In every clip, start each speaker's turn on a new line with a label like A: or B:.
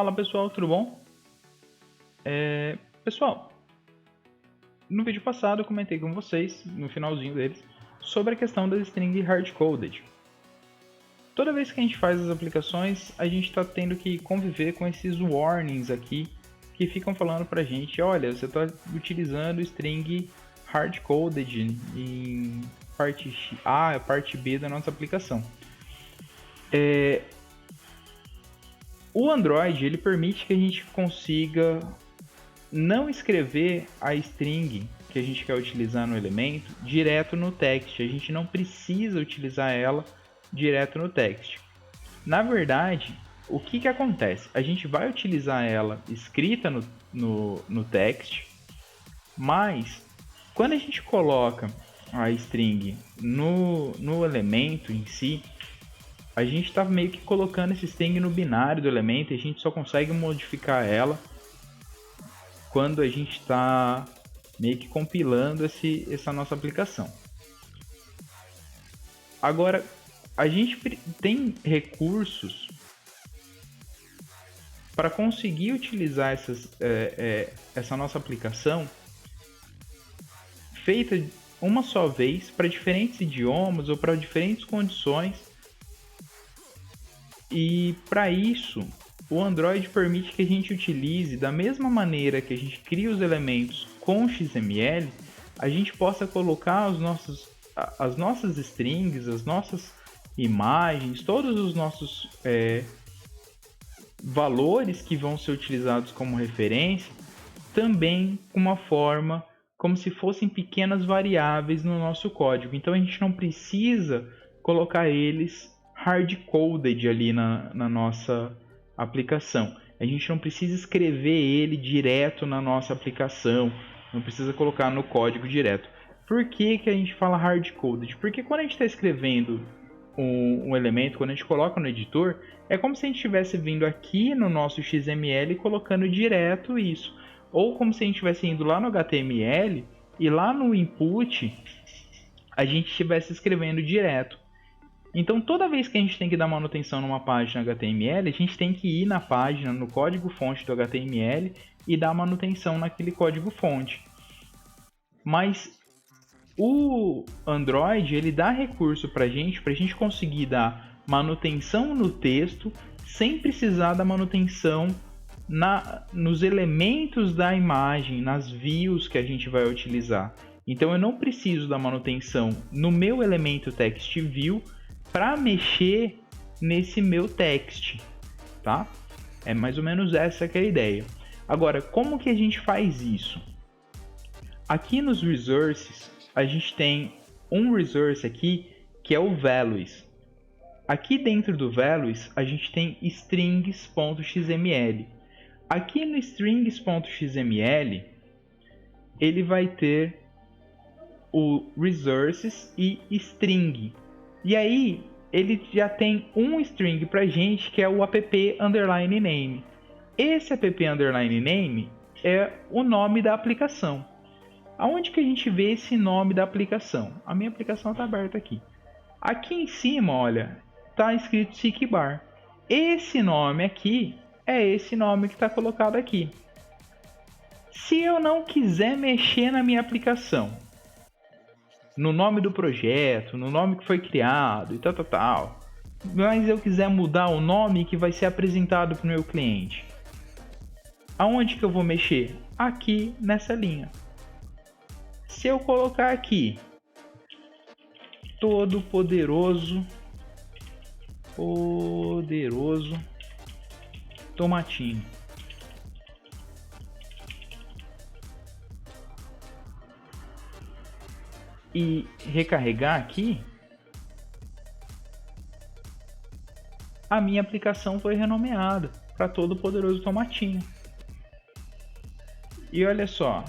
A: Fala pessoal, tudo bom? Pessoal, no vídeo passado eu comentei com vocês, no finalzinho deles, sobre a questão da string hard-coded. Toda vez que a gente faz as aplicações, a gente está tendo que conviver com esses warnings aqui, que ficam falando pra gente, olha, você está utilizando string hard-coded em parte A, parte B da nossa aplicação. O Android ele permite que a gente consiga não escrever a string que a gente quer utilizar no elemento direto no text. A gente não precisa utilizar ela direto no text. Na verdade, o que acontece? A gente vai utilizar ela escrita no text, mas quando a gente coloca a string no elemento em si, a gente está meio que colocando esse string no binário do elemento e a gente só consegue modificar ela quando a gente está meio que compilando essa nossa aplicação. Agora, a gente tem recursos para conseguir utilizar essa nossa aplicação feita uma só vez para diferentes idiomas ou para diferentes condições. E para isso, o Android permite que a gente utilize da mesma maneira que a gente cria os elementos com XML, a gente possa colocar as nossas strings, as nossas imagens, todos os nossos valores que vão ser utilizados como referência, também com uma forma como se fossem pequenas variáveis no nosso código. Então a gente não precisa colocar eles hard-coded ali na nossa aplicação. A gente não precisa escrever ele direto na nossa aplicação, não precisa colocar no código direto. Por que a gente fala hard-coded? Porque quando a gente está escrevendo um elemento, quando a gente coloca no editor, é como se a gente estivesse vindo aqui no nosso XML e colocando direto isso. Ou como se a gente estivesse indo lá no HTML e lá no input a gente estivesse escrevendo direto. Então, toda vez que a gente tem que dar manutenção numa página HTML, a gente tem que ir na página, no código-fonte do HTML e dar manutenção naquele código-fonte. Mas o Android ele dá recurso para a gente conseguir dar manutenção no texto sem precisar da manutenção nos elementos da imagem, nas views que a gente vai utilizar. Então, eu não preciso da manutenção no meu elemento text view para mexer nesse meu text, tá? É mais ou menos essa que é a ideia. Agora, como que a gente faz isso? Aqui nos resources, a gente tem um resource aqui que é o values. Aqui dentro do values, a gente tem strings.xml. Aqui no strings.xml, ele vai ter o resources e string. E aí, ele já tem um string pra gente que é o app_name. Esse app_name é o nome da aplicação. Aonde que a gente vê esse nome da aplicação? A minha aplicação está aberta aqui. Aqui em cima, olha, está escrito Sickbar. Esse nome aqui é esse nome que está colocado aqui. Se eu não quiser mexer na minha aplicação, no nome do projeto, no nome que foi criado e tal, mas eu quiser mudar o nome que vai ser apresentado para o meu cliente, aonde que eu vou mexer? Aqui nessa linha. Se eu colocar aqui todo poderoso tomatinho, e recarregar aqui, a minha aplicação foi renomeada para todo poderoso tomatinho. E olha só,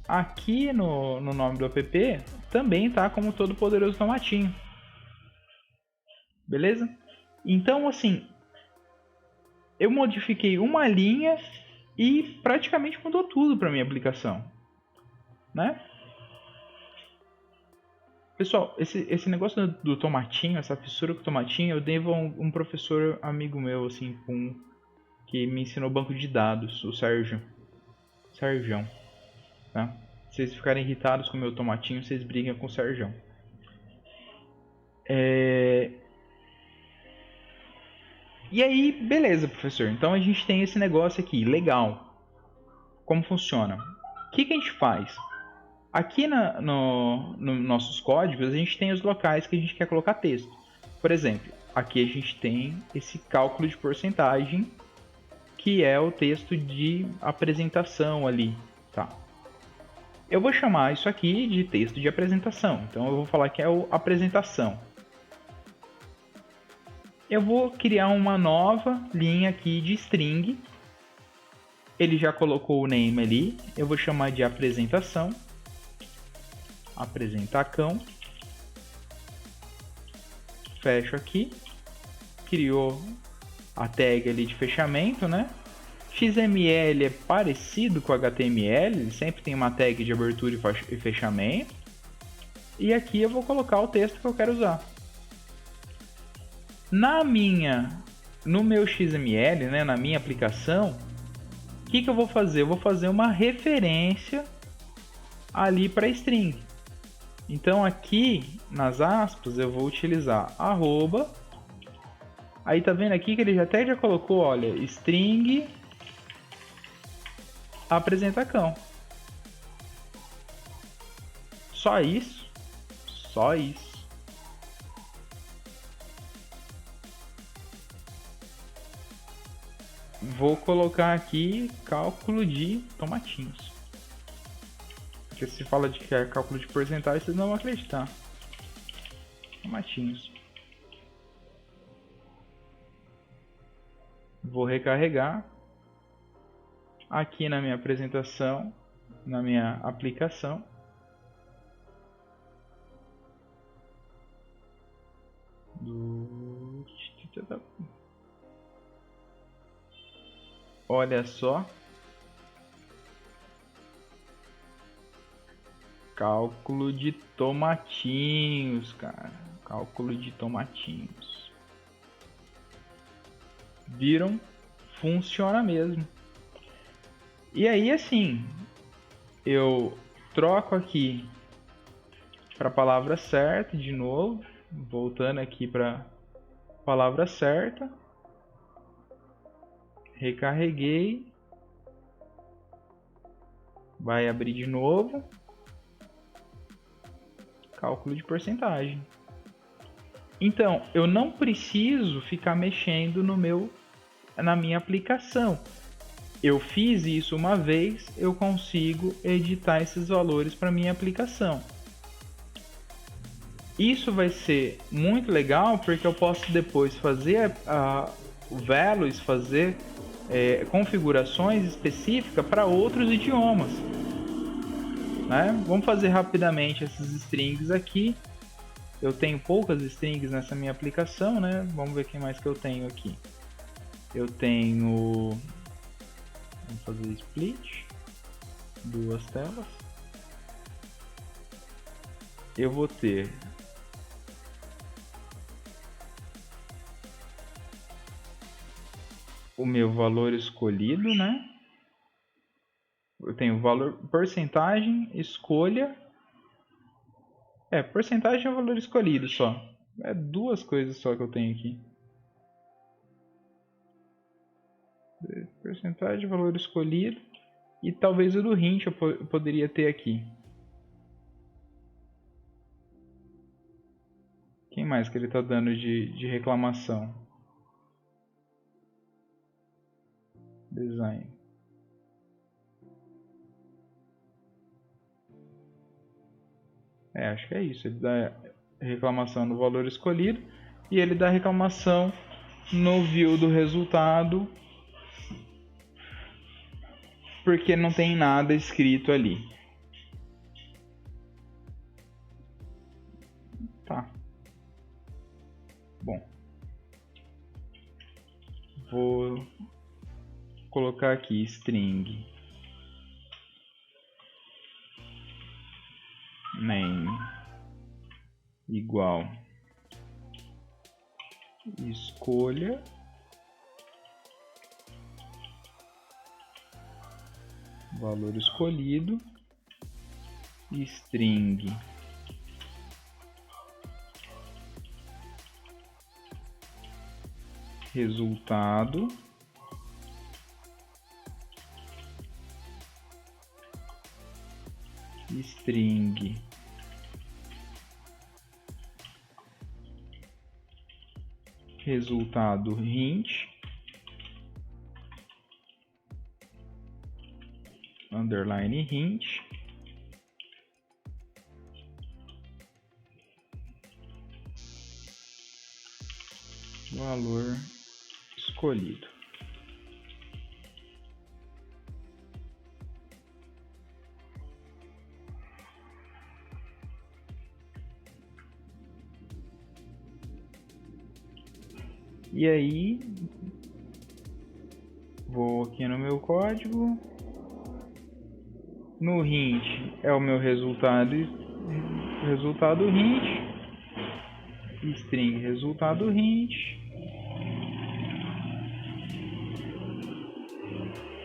A: aqui no nome do app também tá como todo poderoso tomatinho. Beleza? Então assim, eu modifiquei uma linha e praticamente mudou tudo para minha aplicação, né? Pessoal, esse negócio do tomatinho, essa fissura com o tomatinho, eu devo a um professor amigo meu, assim, com que me ensinou banco de dados, o Sérgio. Sérgio, tá? Se vocês ficarem irritados com o meu tomatinho, vocês briguem com o Sérgio. E aí, beleza, professor. Então a gente tem esse negócio aqui, legal. Como funciona? O que a gente faz? Aqui no nossos códigos, a gente tem os locais que a gente quer colocar texto. Por exemplo, aqui a gente tem esse cálculo de porcentagem, que é o texto de apresentação ali, tá? Eu vou chamar isso aqui de texto de apresentação. Então eu vou falar que é o apresentação. Eu vou criar uma nova linha aqui de string. Ele já colocou o name ali. Eu vou chamar de apresentação. Apresentacão. Fecho aqui. Criou a tag ali de fechamento, né? XML é parecido com HTML, ele sempre tem uma tag de abertura e fechamento. E aqui eu vou colocar o texto que eu quero usar. No meu XML, né, na minha aplicação, o que eu vou fazer? Eu vou fazer uma referência ali para string. Então aqui nas aspas eu vou utilizar arroba. Aí tá vendo aqui que ele até já colocou, olha, string apresentacão. Só isso. Só isso. Vou colocar aqui cálculo de tomatinhos. Porque se fala de que é cálculo de porcentagem, vocês não vão acreditar. Tomatinhos. Vou recarregar. Aqui na minha apresentação, na minha aplicação. Olha só. Cálculo de tomatinhos, cara. Cálculo de tomatinhos. Viram? Funciona mesmo. E aí, assim, eu troco aqui para a palavra certa de novo. Voltando aqui para a palavra certa. Recarreguei. Vai abrir de novo. Cálculo de porcentagem. Então, eu não preciso ficar mexendo na minha aplicação. Eu fiz isso uma vez, eu consigo editar esses valores para minha aplicação. Isso vai ser muito legal porque eu posso depois fazer values, fazer configurações específicas para outros idiomas. Né? Vamos fazer rapidamente esses strings aqui. Eu tenho poucas strings nessa minha aplicação, né? Vamos ver o que mais que eu tenho aqui. Eu tenho... Vamos fazer split. 2 telas. Eu vou ter... o meu valor escolhido, né? Eu tenho valor, porcentagem, escolha. Porcentagem é o valor escolhido só. É 2 coisas só que eu tenho aqui. Porcentagem, valor escolhido. E talvez o do hint eu poderia ter aqui. Quem mais que ele está dando de reclamação? Design. Acho que é isso. Ele dá reclamação no valor escolhido e ele dá reclamação no view do resultado porque não tem nada escrito ali. Tá. Bom. Vou colocar aqui string name igual escolha valor escolhido, string resultado, string resultado hint, underline hint, valor escolhido. E aí, vou aqui no meu código, no hint é o meu resultado hint, string resultado hint.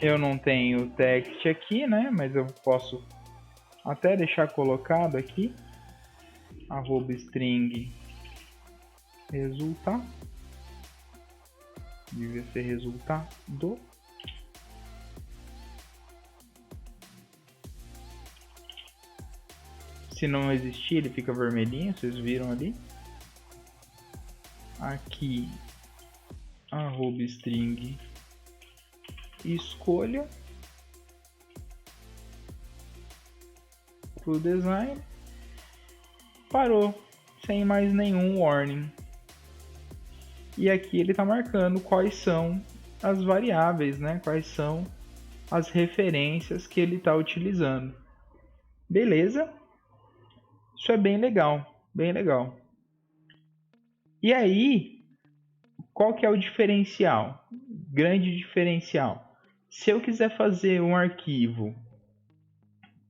A: Eu não tenho text aqui, né? Mas eu posso até deixar colocado aqui, @string resultado, devia ser resultado. Se não existir, ele fica vermelhinho, vocês viram ali. Aqui, @string escolha pro design. Parou, sem mais nenhum warning. E aqui ele está marcando quais são as variáveis, né? Quais são as referências que ele está utilizando. Beleza? Isso é bem legal, bem legal. E aí, qual que é o diferencial? Grande diferencial. Se eu quiser fazer um arquivo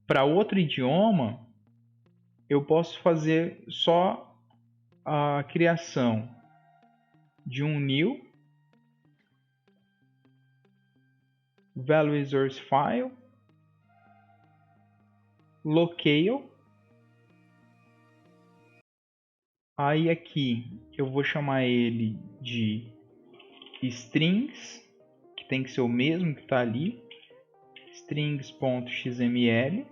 A: para outro idioma, eu posso fazer só a criação de um new value source file locale. Aí aqui eu vou chamar ele de strings, que tem que ser o mesmo que está ali, strings.xml.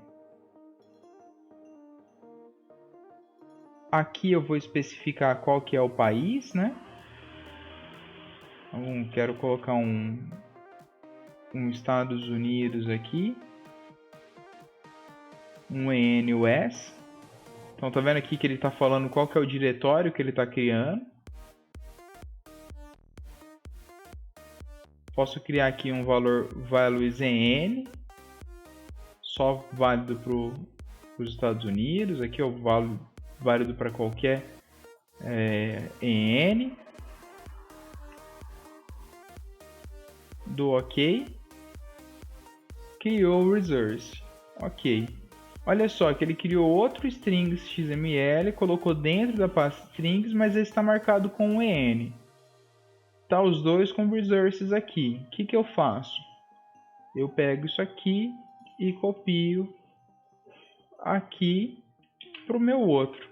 A: Aqui eu vou especificar qual que é o país, né? Então, quero colocar um Estados Unidos aqui, um ENUS. Então tá vendo aqui que ele está falando qual que é o diretório que ele está criando. Posso criar aqui um valor values.en, só válido para os Estados Unidos. Aqui é o válido para qualquer en. Do OK. Criou o resource. OK. Olha só que ele criou outro strings XML, colocou dentro da pasta strings, mas ele está marcado com um en. Tá os dois com resources aqui. O que eu faço? Eu pego isso aqui e copio aqui para o meu outro.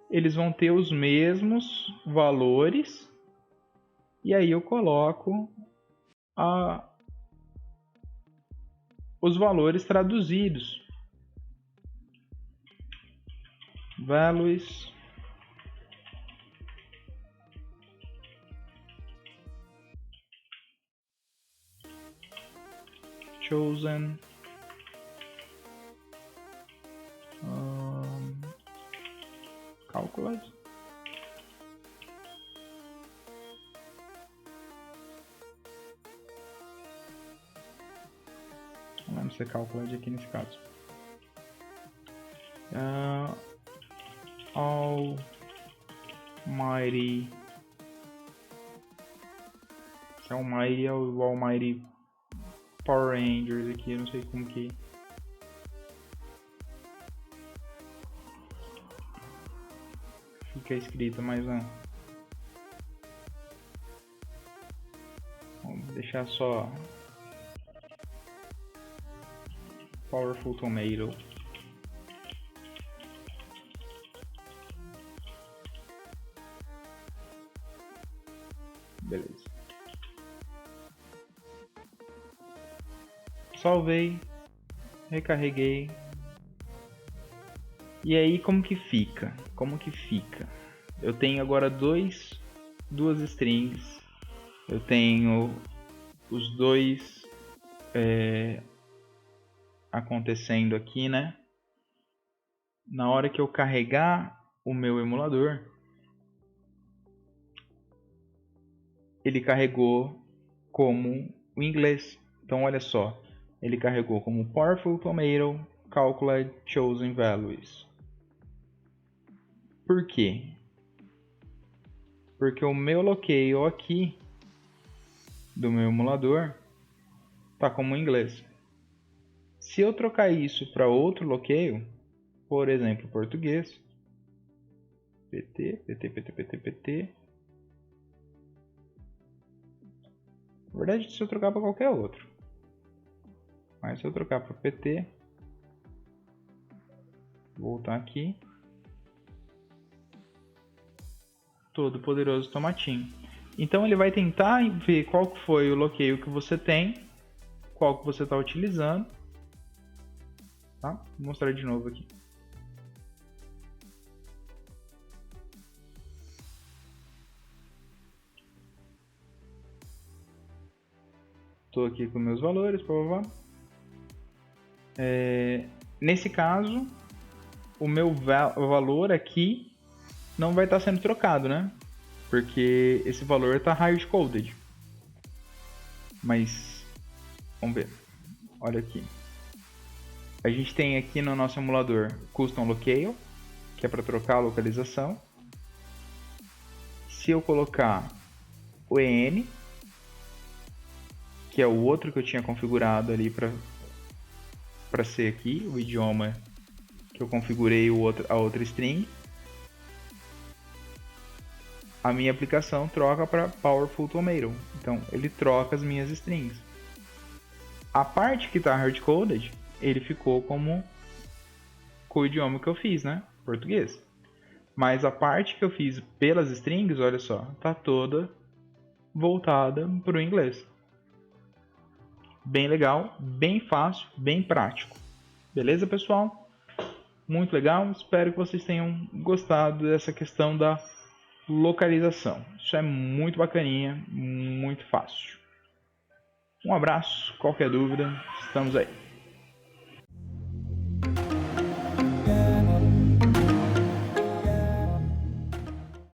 A: Eles vão ter os mesmos valores e aí eu coloco os valores traduzidos. Values chosen calculate. Vamos ser calculate aqui nesse caso. Almighty. Esse Almighty é o Almighty Power Rangers aqui, eu não sei como que fica escrito, mas não. Vamos deixar só Powerful Tomato. Beleza. Salvei, recarreguei. E aí como que fica? Eu tenho agora duas strings. Eu tenho os dois acontecendo aqui, né? Na hora que eu carregar o meu emulador, ele carregou como o inglês. Então olha só, ele carregou como Powerful Tomato Calculate Chosen Values. Por quê? Porque o meu locale aqui do meu emulador está como inglês. Se eu trocar isso para outro locale, por exemplo, português, PT. Na verdade, se eu trocar para qualquer outro. Mas se eu trocar para PT, voltar aqui, todo poderoso tomatinho. Então ele vai tentar ver qual foi o locale que você tem, qual que você está utilizando. Tá? Vou mostrar de novo aqui. Estou aqui com meus valores, nesse caso, o meu valor aqui não vai estar sendo trocado, né? Porque esse valor está hard-coded. Mas, vamos ver. Olha aqui. A gente tem aqui no nosso emulador Custom Locale, que é para trocar a localização. Se eu colocar o EN, que é o outro que eu tinha configurado ali para ser aqui, o idioma que eu configurei a outra string, a minha aplicação troca para Powerful Tomato. Então ele troca as minhas strings. A parte que está hardcoded, ele ficou como com o idioma que eu fiz, né? Português. Mas a parte que eu fiz pelas strings, olha só, tá toda voltada para o inglês. Bem legal, bem fácil, bem prático. Beleza, pessoal? Muito legal. Espero que vocês tenham gostado dessa questão da localização. Isso é muito bacaninha, muito fácil. Um abraço, qualquer dúvida, estamos aí.